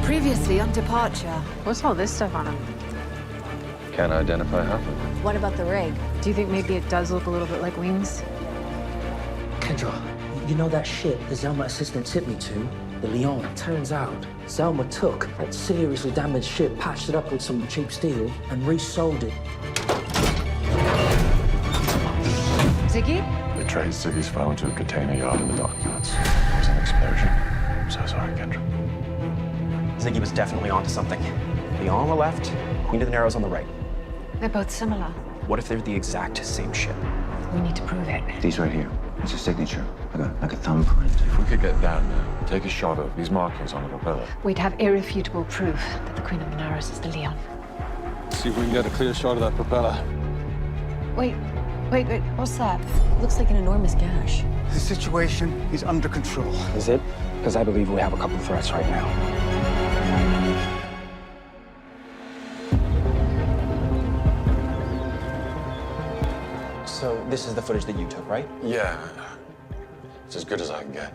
Previously on departure. What's all this stuff on him? Can't identify half of it. What about the rig? Do you think maybe it does look a little bit like wings? Kendra, you know that ship the Zelma assistant tipped me to? The Leon. Turns out, Zelma took that seriously damaged ship, patched it up with some cheap steel, and resold it. Ziggy? They traced Ziggy's phone to a container yard in the dockyards. There was an explosion. I'm so sorry, Kendra. Ziggy was definitely onto something. Leon on the left, Queen of the Narrows on the right. They're both similar. What if they're the exact same ship? We need to prove it. These right here. It's a signature, like a thumbprint. If we could get down there, take a shot of these markings on the propeller. We'd have irrefutable proof that the Queen of the Narrows is the Leon. See if we can get a clear shot of that propeller. Wait. What's that? Looks like an enormous gash. The situation is under control. Is it? Because I believe we have a couple of threats right now. So this is the footage that you took, right? Yeah. It's as good as I can get.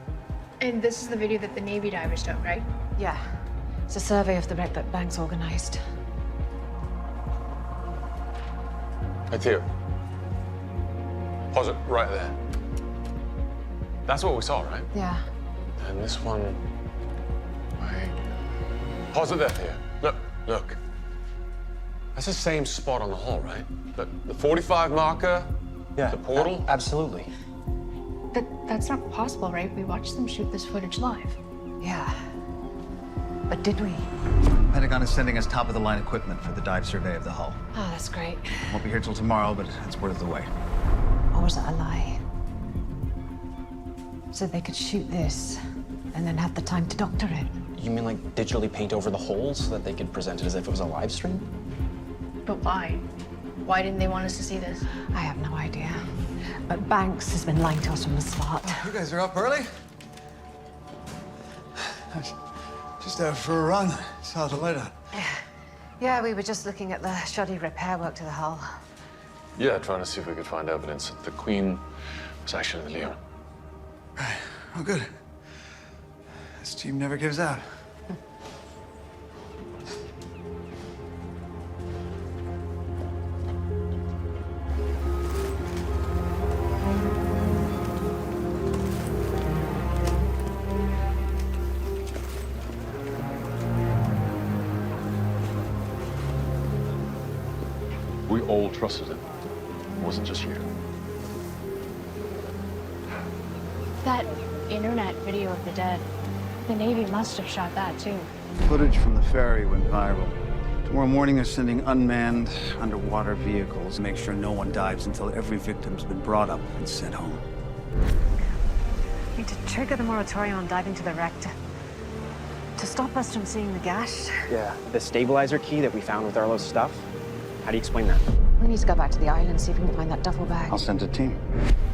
And this is the video that the Navy divers took, right? Yeah. It's a survey of the wreck that Banks organized. Hey, Theo. Pause it right there. That's what we saw, right? Yeah. And this one... Wait. Pause it there, Theo. Look. That's the same spot on the hull, right? The 45 marker, Yeah. the portal? Absolutely. That's not possible, right? We watched them shoot this footage live. Yeah. But did we? Pentagon is sending us top-of-the-line equipment for the dive survey of the hull. Oh, that's great. Won't be here till tomorrow, but it's worth the wait. Or was it a lie? So they could shoot this and then have the time to doctor it. You mean like digitally paint over the holes so that they could present it as if it was a live stream? But why? Why didn't they want us to see this? I have no idea. But Banks has been lying to us from the start. You guys are up early? Just out for a run. Saw the light out. Yeah, we were just looking at the shoddy repair work to the hull. Yeah, trying to see if we could find evidence that the Queen was actually the Leon. Right. Oh, good. This team never gives out. We all trusted him. It wasn't just you. That internet video of the dead, the Navy must have shot that too. Footage from the ferry went viral. Tomorrow morning, they're sending unmanned underwater vehicles to make sure no one dives until every victim's been brought up and sent home. Need to trigger the moratorium on diving to the wreck to stop us from seeing the gash. Yeah. The stabilizer key that we found with Arlo's stuff? How do you explain that? We need to go back to the island, see if we can find that duffel bag. I'll send a team.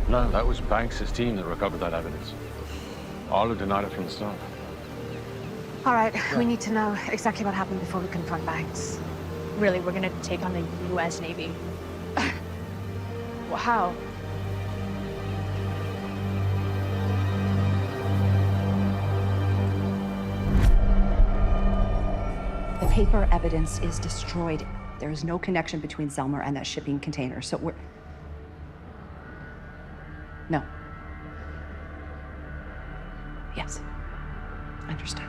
No, that was Banks' team that recovered that evidence. Arlo denied it from the start. All right, we need to know exactly what happened before we confront Banks. Really, we're gonna take on the US Navy. Well, how? The paper evidence is destroyed. There is no connection between Zelmer and that shipping container, so we're... No. Yes. Understood.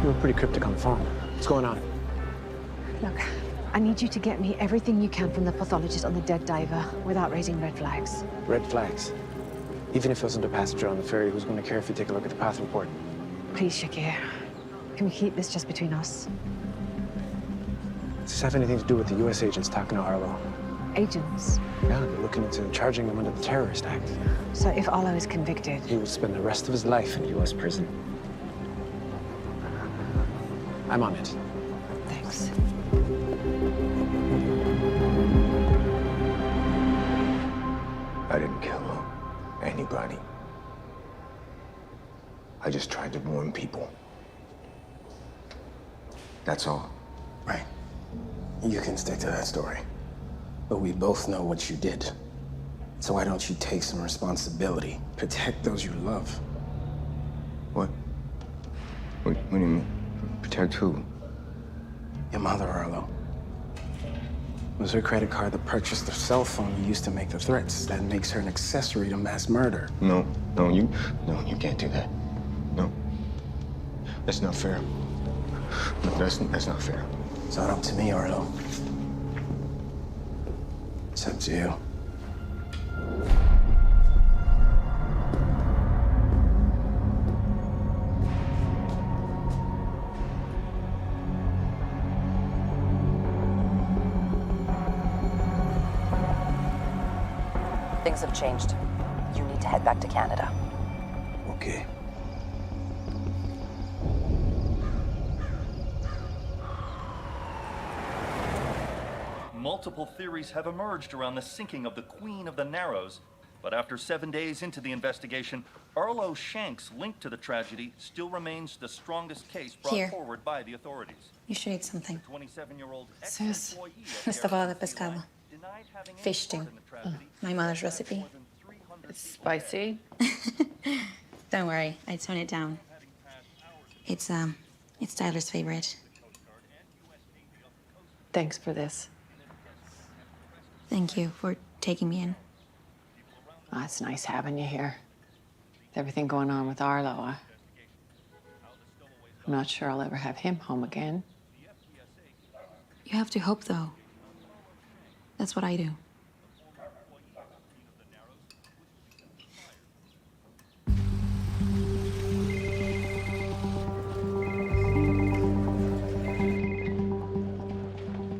You were pretty cryptic on the phone. What's going on? Look, I need you to get me everything you can from the pathologist on the dead diver without raising red flags. Red flags. Even if it wasn't a passenger on the ferry, who's going to care if you take a look at the path report? Please, Shakir. Can we keep this just between us? Does this have anything to do with the U.S. agents talking to Arlo? Agents. Yeah, they're looking into charging him under the Terrorist Act. So if Arlo is convicted... He will spend the rest of his life in U.S. prison. I'm on it. Thanks. I just tried to warn people. That's all. Right. You can stick to that story. But we both know what you did. So why don't you take some responsibility? Protect those you love. What? What do you mean? Protect who? Your mother, Arlo. It was her credit card that purchased the cell phone you used to make the threats. That makes her an accessory to mass murder. No, you can't do that. No. That's not fair. No, that's not fair. It's not up to me, Arlo. It's up to you. Things have changed. You need to head back to Canada. Okay. Multiple theories have emerged around the sinking of the Queen of the Narrows, but after 7 days into the investigation, Arlo Shank's link to the tragedy still remains the strongest case brought forward by the authorities. You should eat something. 27-year-old Sus, esta bala de pescado. Fish stew. My mother's recipe. It's spicy. Don't worry, I tone it down. It's Tyler's favorite. Thanks for this. Thank you for taking me in. Oh, it's nice having you here. With everything going on with Arlo, I'm not sure I'll ever have him home again. You have to hope, though. That's what I do.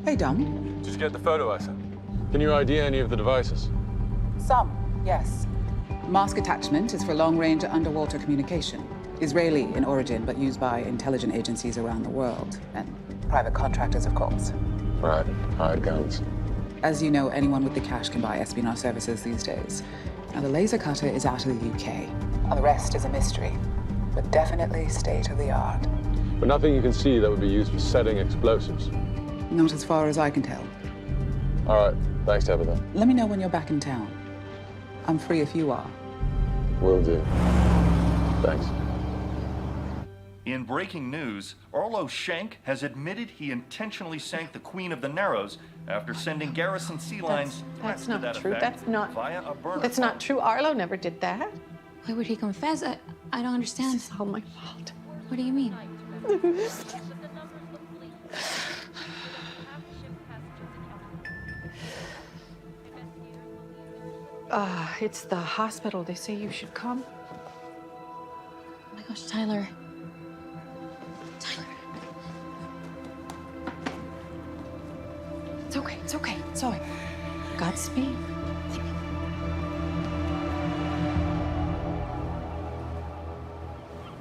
Hey, Dom. Did you get the photo I sent? Can you ID any of the devices? Some, yes. Mask attachment is for long-range underwater communication. Israeli in origin, but used by intelligence agencies around the world. And private contractors, of course. Right, hired guns. As you know, anyone with the cash can buy espionage services these days. Now, the laser cutter is out of the UK. Now, the rest is a mystery, but definitely state-of-the-art. But nothing you can see that would be used for setting explosives. Not as far as I can tell. All right, thanks, Tabitha. Let me know when you're back in town. I'm free if you are. Will do. Thanks. In breaking news, Arlo Shank has admitted he intentionally sank the Queen of the Narrows after sending Garrison Sea Line's That's to not that true. effect That's not. via a burner That's not true. Arlo never did that. Why would he confess? I don't understand. This is all my fault. What do you mean? It's the hospital. They say you should come. Oh my gosh, Tyler. Tyler. It's okay. It's okay. It's all right. Godspeed.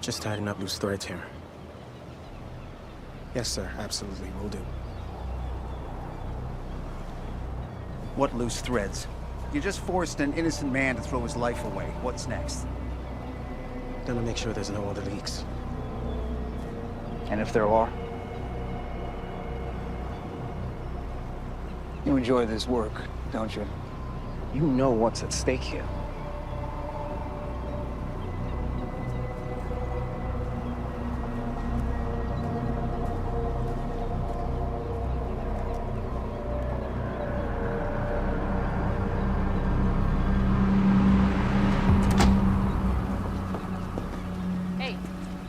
Just tidying up loose threads here. Yes, sir. Absolutely. Will do. What loose threads? You just forced an innocent man to throw his life away. What's next? Gonna make sure there's no other leaks. And if there are? You enjoy this work, don't you? You know what's at stake here.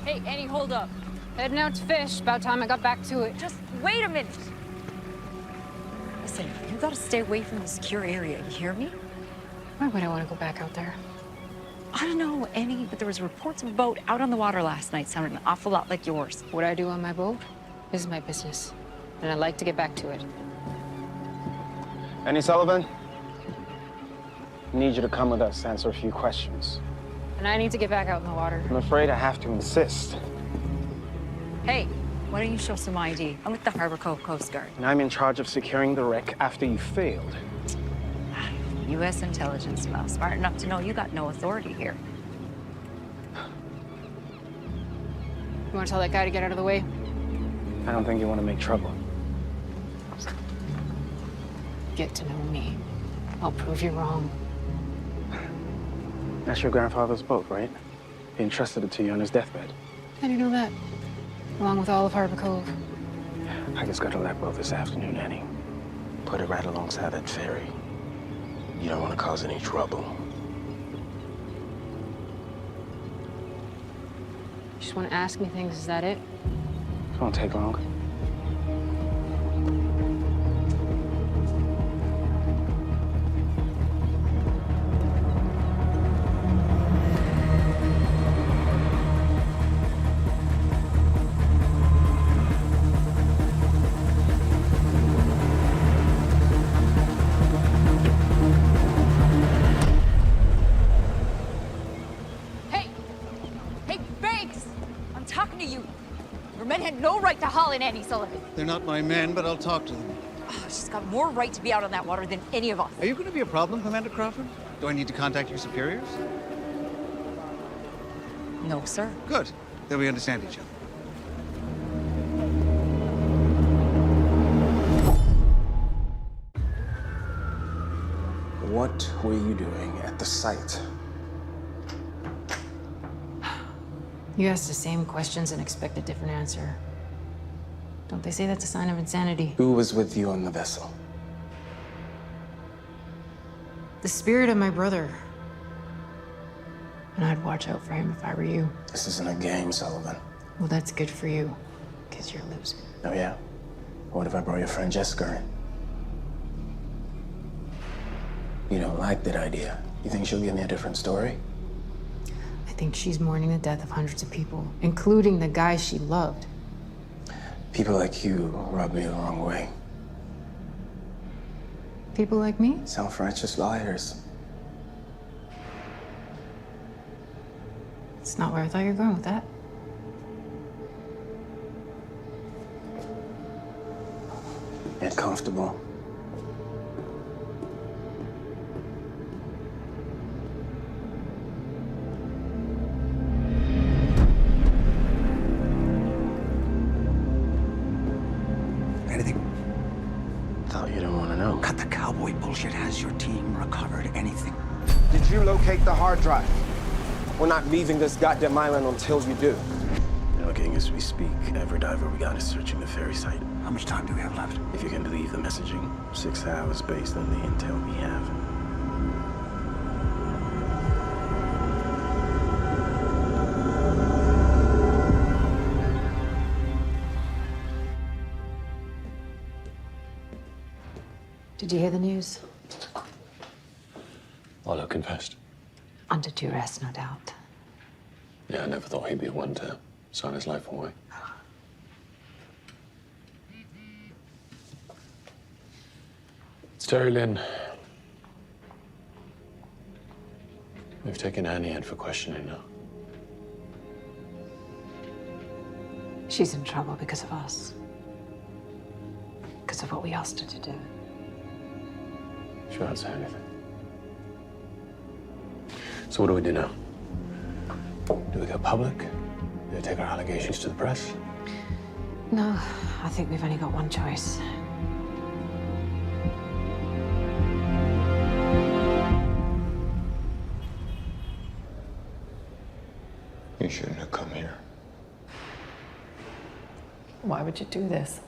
Hey, Annie, hold up. Heading out to fish. About time I got back to it. Just wait a minute. Listen, you gotta stay away from the secure area. You hear me? Why would I want to go back out there? I don't know, Annie, but there was reports of a boat out on the water last night sounding an awful lot like yours. What I do on my boat is my business, and I'd like to get back to it. Annie Sullivan? I need you to come with us to answer a few questions. And I need to get back out in the water. I'm afraid I have to insist. Hey, why don't you show some ID? I'm with the Harbor Cove Coast Guard. And I'm in charge of securing the wreck after you failed. U.S. intelligence, well, smart enough to know you got no authority here. want to tell that guy to get out of the way? I don't think you want to make trouble. Get to know me. I'll prove you wrong. That's your grandfather's boat, right? He entrusted it to you on his deathbed. How do you know that? Along with all of Harbor Cove. I just got to that boat this afternoon, Annie. Put it right alongside that ferry. You don't want to cause any trouble. You just want to ask me things, is that it? It won't take long. Annie Sullivan. They're not my men, but I'll talk to them. Oh, she's got more right to be out on that water than any of us. Are you going to be a problem, Commander Crawford? Do I need to contact your superiors? No, sir. Good. Then we understand each other. What were you doing at the site? You ask the same questions and expect a different answer. Don't they say that's a sign of insanity? Who was with you on the vessel? The spirit of my brother. And I'd watch out for him if I were you. This isn't a game, Sullivan. Well, that's good for you, because you're losing. Oh, yeah? What if I brought your friend Jessica in? You don't like that idea. You think she'll give me a different story? I think she's mourning the death of hundreds of people, including the guy she loved. People like you rub me the wrong way. People like me? Self-righteous liars. It's not where I thought you were going with that. Get comfortable. Cut the cowboy bullshit. Has your team recovered anything? Did you locate the hard drive? We're not leaving this goddamn island until you do. Looking as we speak, every diver we got is searching the ferry site. How much time do we have left? If you can believe the messaging, 6 hours based on the intel we have. Did you hear the news? Arlo confessed. Under duress, no doubt. Yeah, I never thought he'd be one to sign his life away. It's Terry Lynn. We've taken Annie in for questioning now. She's in trouble because of us. Because of what we asked her to do. She won't say anything. So what do we do now? Do we go public? Do we take our allegations to the press? No, I think we've only got one choice. You shouldn't have come here. Why would you do this?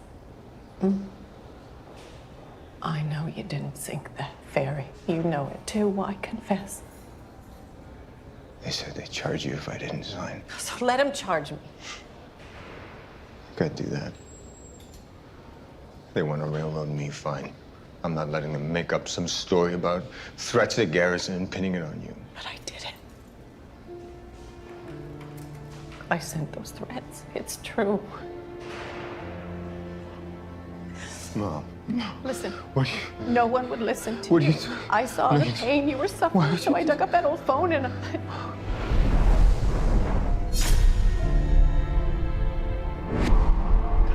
I know you didn't sink that ferry. You know it too. Why confess? They said they'd charge you if I didn't sign. So let him charge me. Can't do that. They want to railroad me, fine. I'm not letting them make up some story about threats at Garrison and pinning it on you. But I did it. I sent those threats. It's true. Mom. Listen. What? No one would listen to What you. are you I saw the pain you were suffering, so I dug up that old phone and I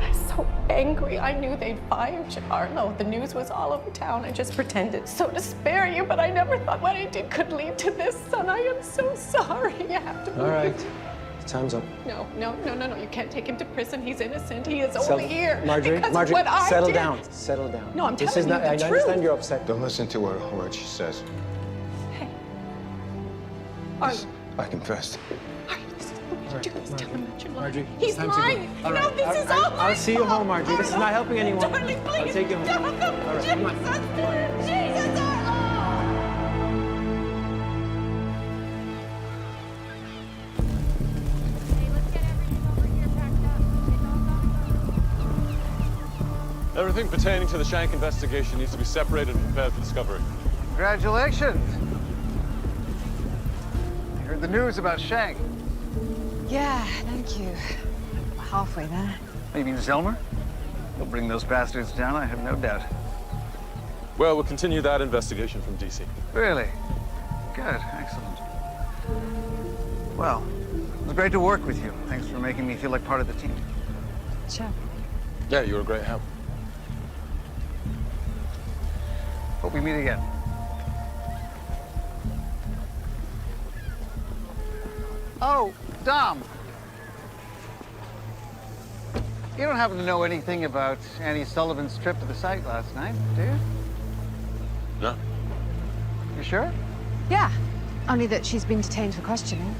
was so angry. I knew they'd fired you, Arlo. The news was all over town. I just pretended so to spare you, but I never thought what I did could lead to this, son. I am so sorry. You have to believe. All right. Time's up. No, no, no, no, no. You can't take him to prison. He's innocent. He is Settle- only here Marjorie, because Marjorie, of what I settle did. down. Settle down. No, I'm This telling is not, you the I truth. understand you're upset. Don't listen to her, what she says. Arlo, I confessed. do this. Tell him that you're lying. Marjorie, He's it's time to go. lying. All No, right, this is all my I'll see you home, Marjorie. This is not helping anyone. Darling, please. I'll take you home. Don't. All right, come on. Jesus, Arlo! Everything pertaining to the Shank investigation needs to be separated and prepared for discovery. Congratulations. I heard the news about Shank. Yeah, thank you. We're halfway there. Oh, you mean Zelmer? He'll bring those bastards down, I have no doubt. Well, we'll continue that investigation from DC. Really? Good, excellent. Well, it was great to work with you. Thanks for making me feel like part of the team. Sure. Yeah, you were a great help. Hope we meet again. Oh, Dom. You don't happen to know anything about Annie Sullivan's trip to the site last night, do you? No. You sure? Yeah, only that she's been detained for questioning.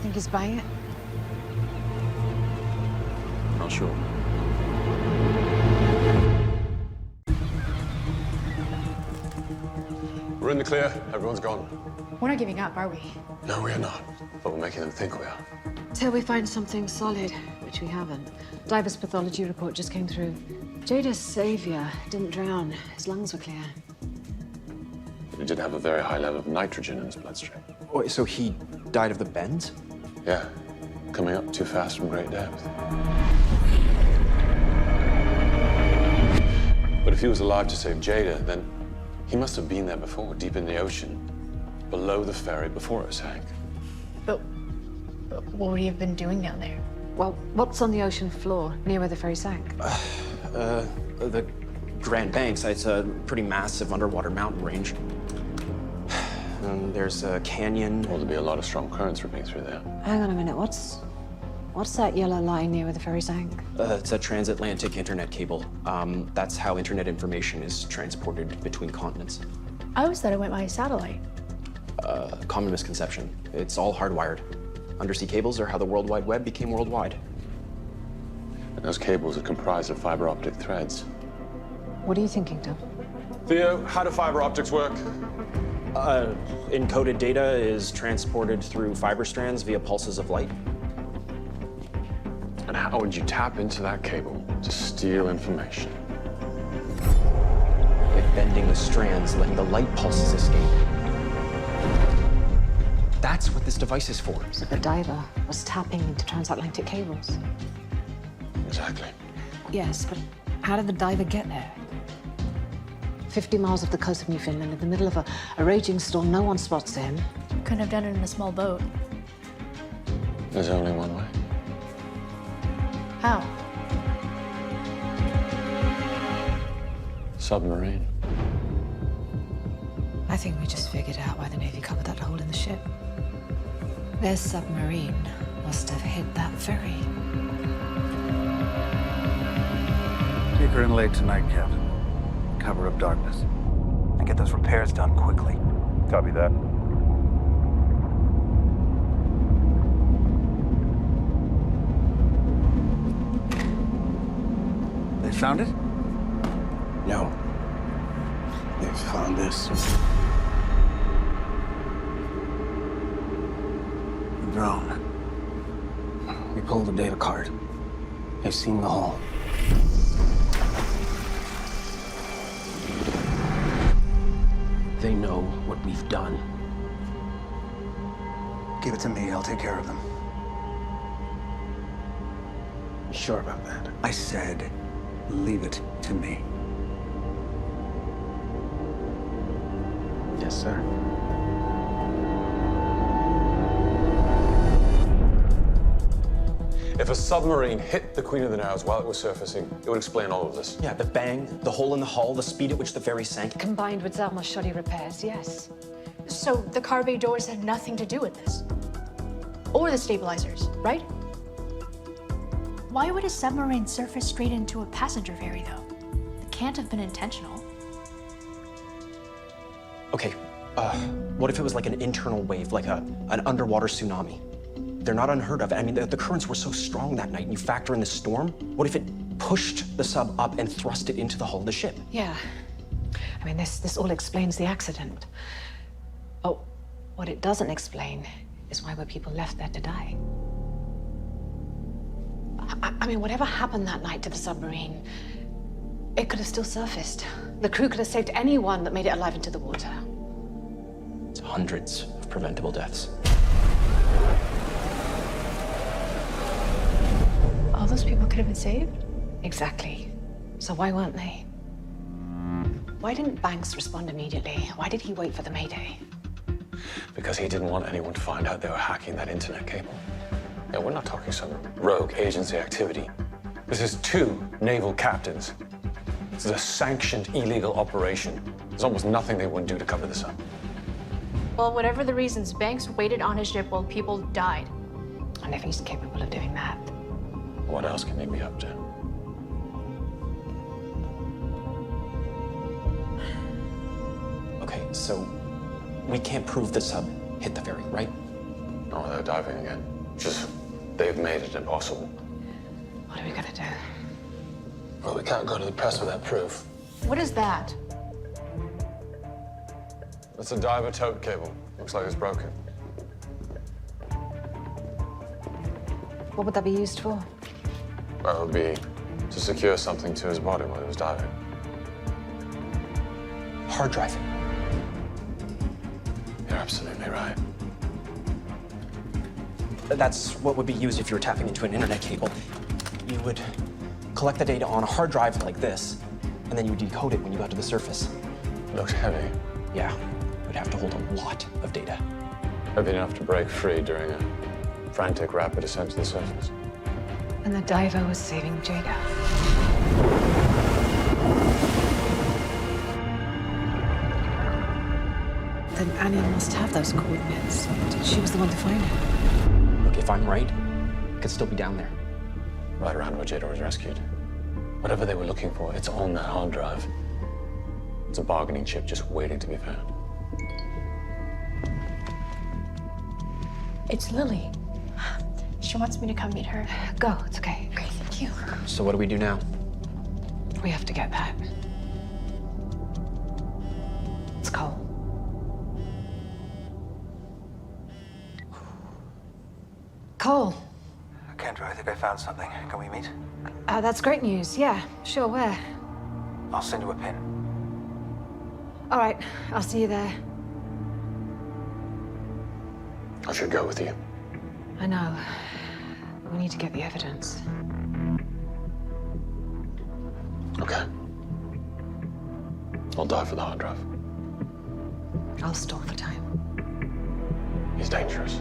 Think he's buying it? Not sure. We're in the clear. Everyone's gone. We're not giving up, are we? No, we are not. But we're making them think we are. Till we find something solid, which we haven't. Diver's pathology report just came through. Jada's savior didn't drown. His lungs were clear. He did have a very high level of nitrogen in his bloodstream. Oh, so he died of the bends? Yeah, coming up too fast from great depth. But if he was alive to save Jada, then he must have been there before, deep in the ocean, below the ferry before it sank. But what would he have been doing down there? Well, what's on the ocean floor near where the ferry sank? The Grand Banks. It's a pretty massive underwater mountain range. And there's a canyon. Well, there'll be a lot of strong currents ripping through there. Hang on a minute, what's that yellow line near where the ferry sank? It's a transatlantic internet cable. That's how internet information is transported between continents. I always thought it went by satellite. Common misconception. It's all hardwired. Undersea cables are how the World Wide Web became worldwide. And those cables are comprised of fiber optic threads. What are you thinking, Tom? Theo, how do fiber optics work? Encoded data is transported through fiber strands via pulses of light. And how would you tap into that cable to steal information? By bending the strands, letting the light pulses escape. That's what this device is for. So the diver was tapping into transatlantic cables. Exactly. Yes, but how did the diver get there? 50 miles off the coast of Newfoundland, in the middle of a raging storm, no one spots him. Couldn't have done it in a small boat. There's only one way. How? Submarine. I think we just figured out why the Navy covered that hole in the ship. Their submarine must have hit that ferry. Take her in late tonight, Captain. Cover up darkness. And get those repairs done quickly. Copy that. They found it? No. They found this. The drone. We pulled the data card. They've seen the hole. They know what we've done. Give it to me, I'll take care of them. You sure about that? I said, leave it to me. Yes, sir. If a submarine hit the Queen of the Narrows while it was surfacing, it would explain all of this. Yeah, the bang, the hole in the hull, the speed at which the ferry sank. Combined with Zelma's shoddy repairs, yes. So the car bay doors had nothing to do with this. Or the stabilizers, right? Why would a submarine surface straight into a passenger ferry, though? It can't have been intentional. Okay, what if it was like an internal wave, like an underwater tsunami? They're not unheard of. I mean, the currents were so strong that night, and you factor in the storm. What if it pushed the sub up and thrust it into the hull of the ship? Yeah. I mean, this all explains the accident. Oh, what it doesn't explain is why were people left there to die. I mean, whatever happened that night to the submarine, it could have still surfaced. The crew could have saved anyone that made it alive into the water. It's hundreds of preventable deaths. All those people could have been saved? Exactly. So why weren't they? Why didn't Banks respond immediately? Why did he wait for the Mayday? Because he didn't want anyone to find out they were hacking that internet cable. Yeah, we're not talking some rogue agency activity. This is 2 naval captains. This is a sanctioned illegal operation. There's almost nothing they wouldn't do to cover this up. Well, whatever the reasons, Banks waited on his ship while people died. And if he's capable of doing that. What else can they be up to? Okay, so we can't prove the sub hit the ferry, right? No, they're diving again. Just, they've made it impossible. What are we gonna do? Well, we can't go to the press without proof. What is that? It's a diver tote cable. Looks like it's broken. What would that be used for? Well, it would be to secure something to his body while he was diving. Hard drive. You're absolutely right. That's what would be used if you were tapping into an internet cable. You would collect the data on a hard drive like this, and then you would decode it when you got to the surface. It looks heavy. Yeah, you'd have to hold a lot of data. Heavy enough to break free during a frantic rapid ascent to the surface. And the diver was saving Jada. Then Annie must have those coordinates. She was the one to find her. Look, if I'm right, it could still be down there. Right around where Jada was rescued. Whatever they were looking for, it's on that hard drive. It's a bargaining chip just waiting to be found. It's Lily. She wants me to come meet her. Go, it's okay. Great, thank you. So what do we do now? We have to get that. It's Cole. Cole. Kendra, I think I found something. Can we meet? That's great news. Yeah, sure, where? I'll send you a pin. All right, I'll see you there. I should go with you. I know. We need to get the evidence. Okay. I'll die for the hard drive. I'll stall for time. He's dangerous.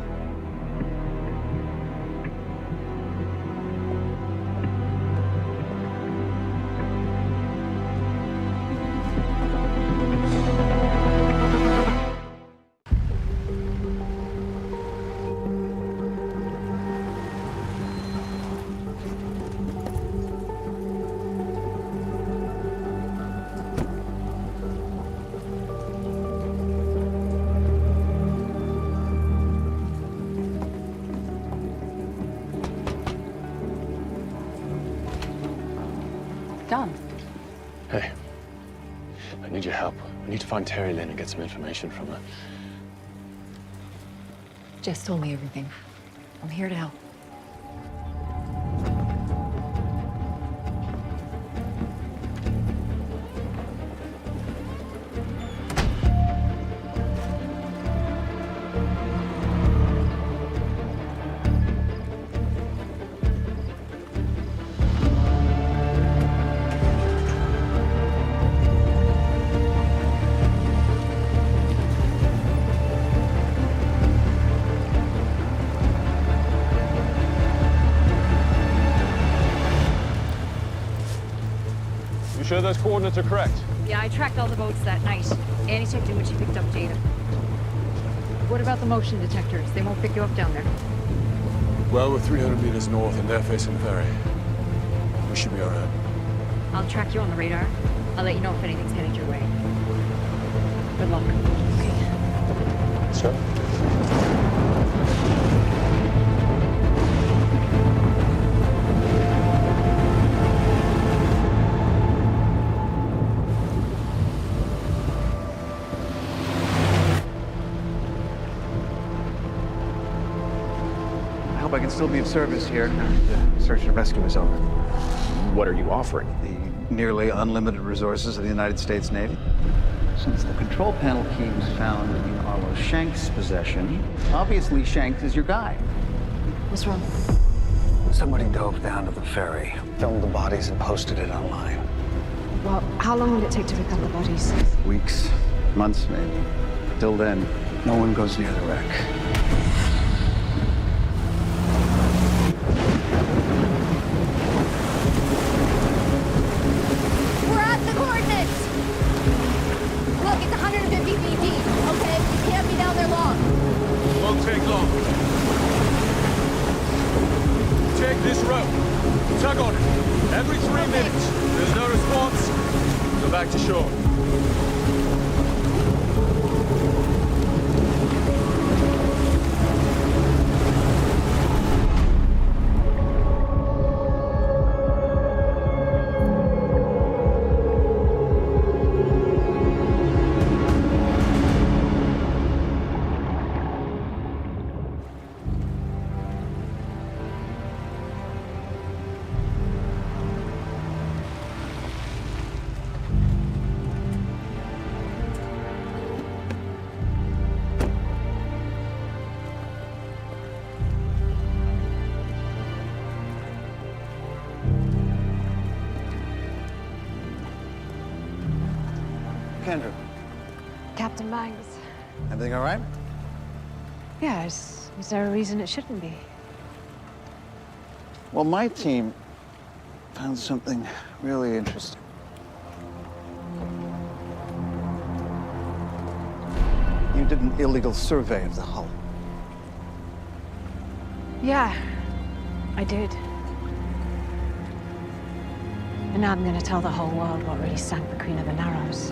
Done. Hey, I need your help. We need to find Terry Lynn and get some information from her. Jess told me everything. I'm here to help. sure those coordinates are correct? Yeah, I tracked all the boats that night. Annie checked in when she picked up Jada. What about the motion detectors? They won't pick you up down there. Well, we're 300 meters north and they're facing the ferry. We should be all right. I'll track you on the radar. I'll let you know if anything's headed your way. Good luck. Okay. Sir? I hope I can still be of service here after the search and rescue is over. What are you offering? The nearly unlimited resources of the United States Navy. Since the control panel key was found in Arlo Shank's possession, obviously Shank is your guy. What's wrong? Somebody dove down to the ferry, filmed the bodies, and posted it online. Well, how long will it take to pick up the bodies? Weeks, months maybe. Till then, no one goes near the wreck. We're at the coordinates! Look, it's 150 feet deep, okay? We can't be down there long. Won't take long. Take this rope. Tug on it. Every 3 minutes. There's no response. Go back to shore. Kendra, Captain Banks. everything all right? Yeah, is there a reason it shouldn't be? Well, my team found something really interesting. You did an illegal survey of the hull. Yeah, I did. And now I'm going to tell the whole world what really sank the Queen of the Narrows.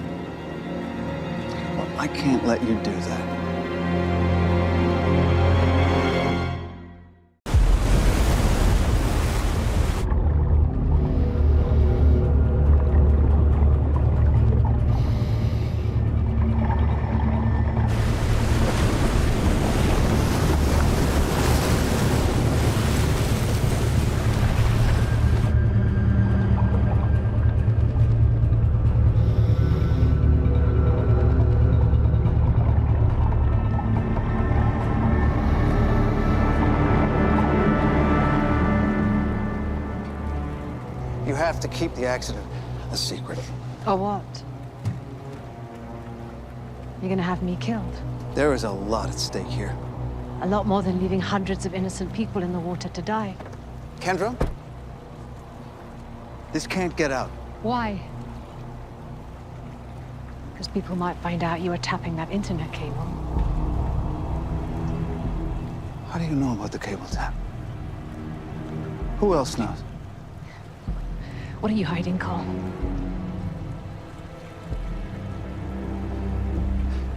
Well, I can't let you do that. You have to keep the accident a secret. Or what? You're gonna have me killed. There is a lot at stake here. A lot more than leaving hundreds of innocent people in the water to die. Kendra? This can't get out. Why? Because people might find out you were tapping that internet cable. How do you know about the cable tap? Who else knows? What are you hiding, Cole?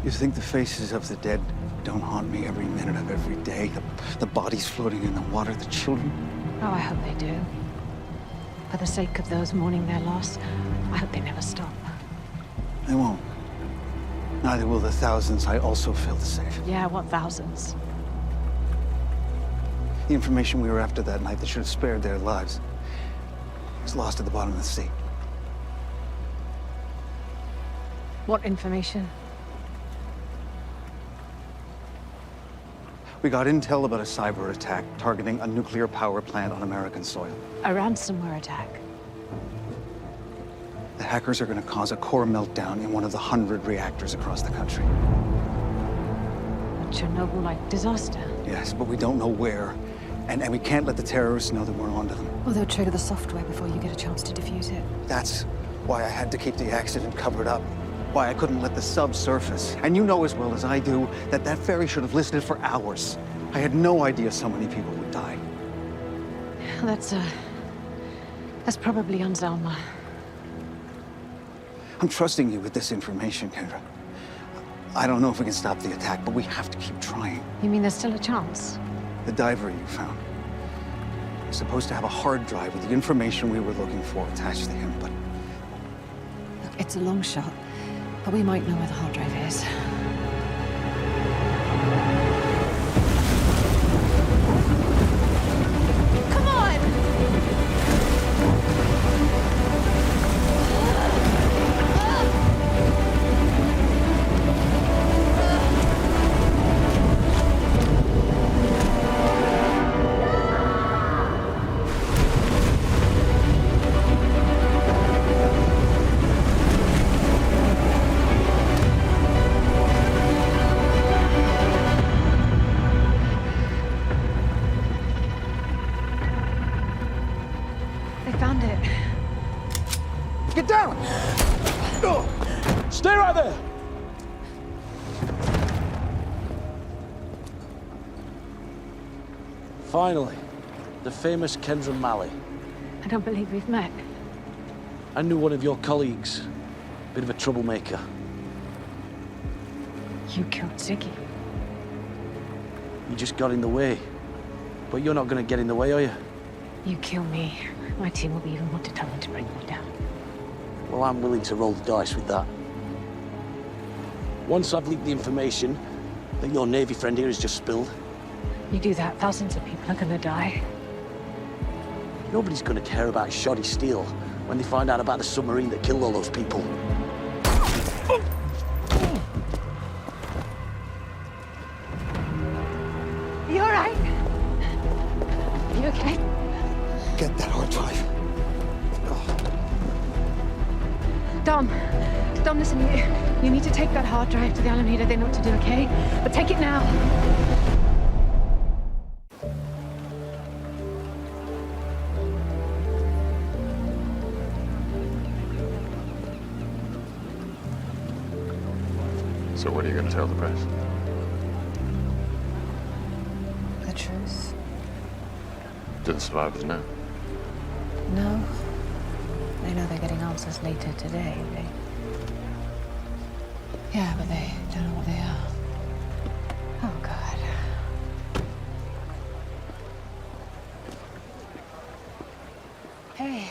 You think the faces of the dead don't haunt me every minute of every day? The bodies floating in the water, the children? Oh, I hope they do. For the sake of those mourning their loss, I hope they never stop. They won't. Neither will the thousands I also failed to save. Yeah, what thousands? The information we were after that night that should have spared their lives was lost at the bottom of the sea. What information? We got intel about a cyber attack targeting a nuclear power plant on American soil. A ransomware attack. The hackers are going to cause a core meltdown in one of the 100 reactors across the country. A Chernobyl-like disaster. Yes, but we don't know where. And we can't let the terrorists know that we're onto them. Well, they'll trigger the software before you get a chance to defuse it. That's Why I had to keep the accident covered up. Why I couldn't let the sub surface. And you know as well as I do that that ferry should have listed for hours. I had no idea so many people would die. That's probably on Zelma. I'm trusting you with this information, Kendra. I don't know if we can stop the attack, but we have to keep trying. You mean there's still a chance? The diver you found is supposed to have a hard drive with the information we were looking for attached to him, but... Look, it's a long shot, but we might know where the hard drive is. Come on! They found it. Get down! Stay right there! Finally, the famous Kendra Malley. I don't believe we've met. I knew one of your colleagues. Bit of a troublemaker. You killed Ziggy. You just got in the way. But you're not gonna get in the way, are you? You kill me, my team will be even more determined to bring you down. Well, I'm willing to roll the dice with that. Once I've leaked the information that your Navy friend here has just spilled, You do that, thousands of people are gonna die. nobody's gonna care about shoddy steel when they find out about the submarine that killed all those people. You all right? You okay? Get that hard drive. Dom, listen, you need to take that hard drive to the Alameda. They know what to do, okay? But take it now. So what are you going to tell the press? The truth? Do the survivors know? No. They know they're getting answers later today. Yeah, but they don't know what they are. Oh, God. Hey.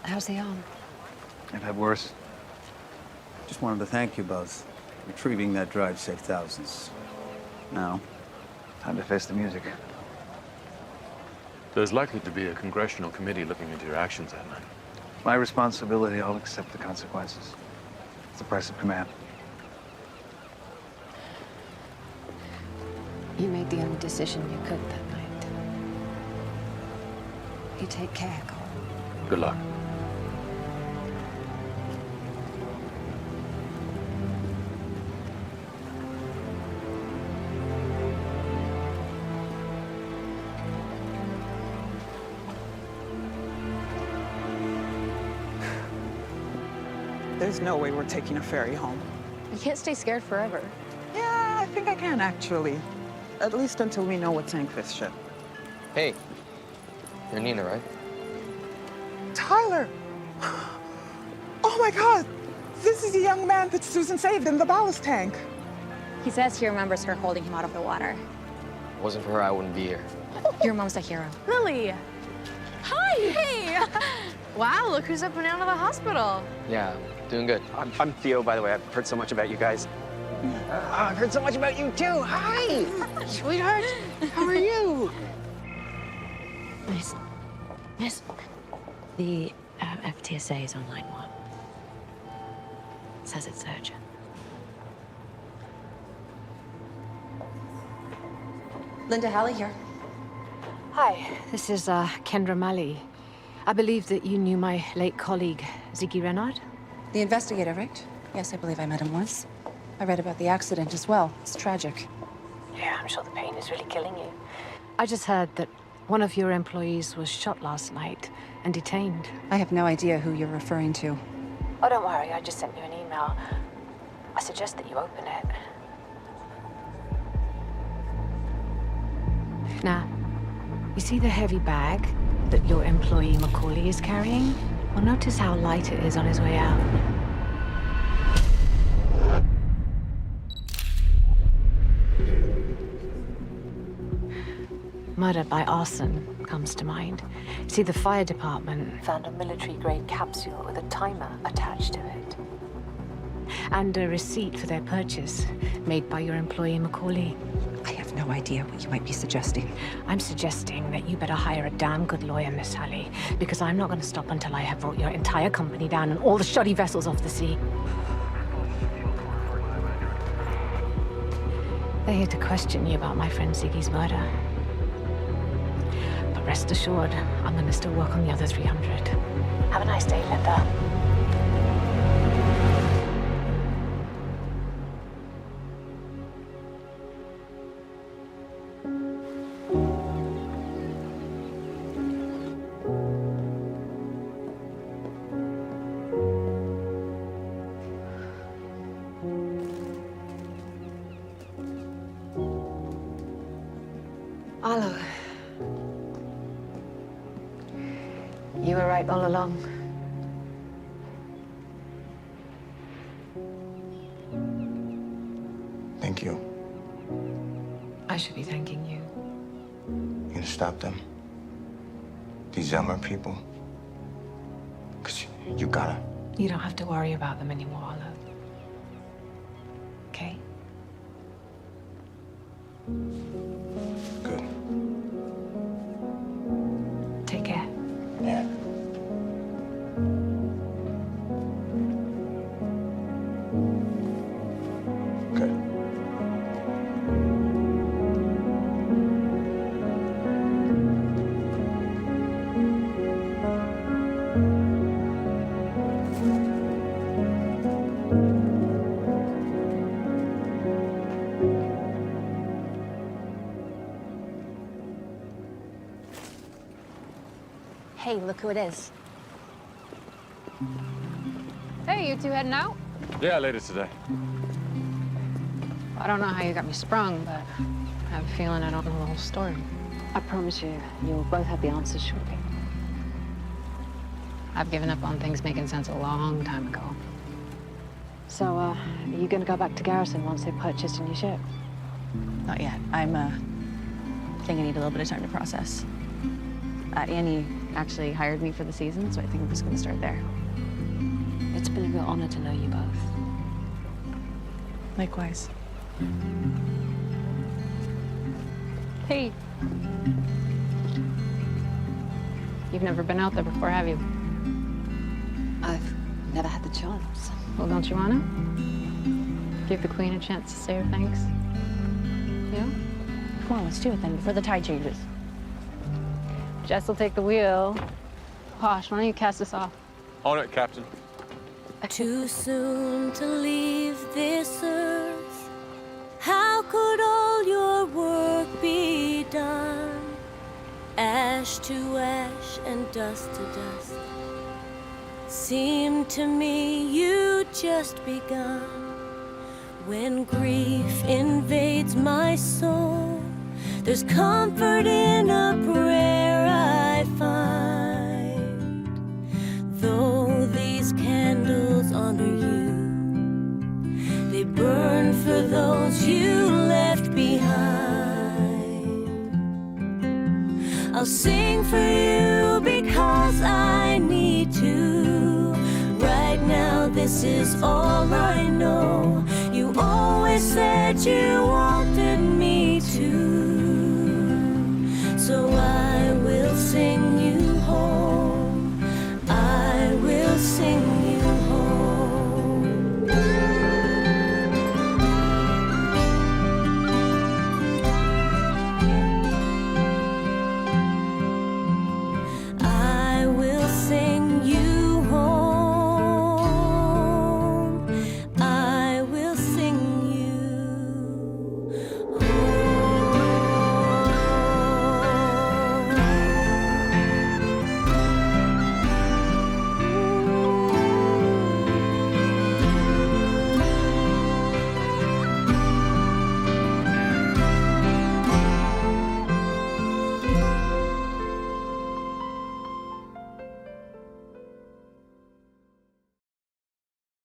How's the arm? I've had worse. Just wanted to thank you both. Retrieving that drive saved thousands. Now, time to face the music. There's likely to be a congressional committee looking into your actions that night. My responsibility, I'll accept the consequences. It's the price of command. You made the only decision you could that night. You take care, Cole. Good luck. There's no way we're taking a ferry home. You can't stay scared forever. Yeah, I think I can, actually. At least until we know what sank this ship. Hey, you're Nina, right? Tyler! Oh my God! This is the young man that Susan saved in the ballast tank. He says he remembers her holding him out of the water. If it wasn't for her, I wouldn't be here. Your mom's a hero. Lily! Hi! Hey! Wow, look who's up and out of the hospital. Yeah, doing good. I'm Theo, by the way. I've heard so much about you guys. I've heard so much about you, too. Hi! Sweetheart, how are you? Miss, the FTSA is on line 1. It says it's urgent. Linda Halley here. Hi, this is Kendra Malley. I believe that you knew my late colleague, Ziggy Renard? The investigator, right? Yes, I believe I met him once. I read about the accident as well. It's tragic. Yeah, I'm sure the pain is really killing you. I just heard that One of your employees was shot last night and detained. I have no idea who you're referring to. Oh, don't worry, I just sent you an email. I suggest that you open it. Now, you see the heavy bag that your employee Macaulay is carrying? Well, notice how light it is on his way out. Murder by arson comes to mind. See, the fire department found a military-grade capsule with a timer attached to it. And a receipt for their purchase, made by your employee Macaulay. I have no idea what you might be suggesting. I'm suggesting that you better hire a damn good lawyer, Miss Sally, because I'm not going to stop until I have brought your entire company down and all the shoddy vessels off the sea. They're here to question you about my friend Ziggy's murder. But rest assured, I'm going to still work on the other 300. Have a nice day, Linda. Arlo, you were right all along. Thank you. I should be thanking you. You gonna stop them? These Zelmer people? Because you gotta. You don't have to worry about them anymore, Arlo. Okay? Good. Take care. Yeah. Good. Hey, look who it is. Hey, you two heading out? Yeah, later today. I don't know how you got me sprung, but I have a feeling I don't know the whole story. I promise you, you'll both have the answers shortly. I've given up on things making sense a long time ago. So, are you going to go back to Garrison once they've purchased a new ship? Not yet. I think I need a little bit of time to process. Annie actually hired me for the season, so I think I'm just going to start there. It's been a real honor to know you both. Likewise. Hey. You've never been out there before, have you? I've never had the chance. Well, don't you want to? Give the Queen a chance to say her thanks. Yeah? Come on, let's do it then, before the tide changes. Jess will take the wheel. Posh, why don't you cast us off? On it, Captain. Too soon to leave this earth. How could all your work be done? Ash to ash and dust to dust. Seemed to me you'd just begun. When grief invades my soul, there's comfort in a prayer I find. Though these candles honor you, they burn for those you left behind. I'll sing for you because I need to. Right now this is all I know. You always said you want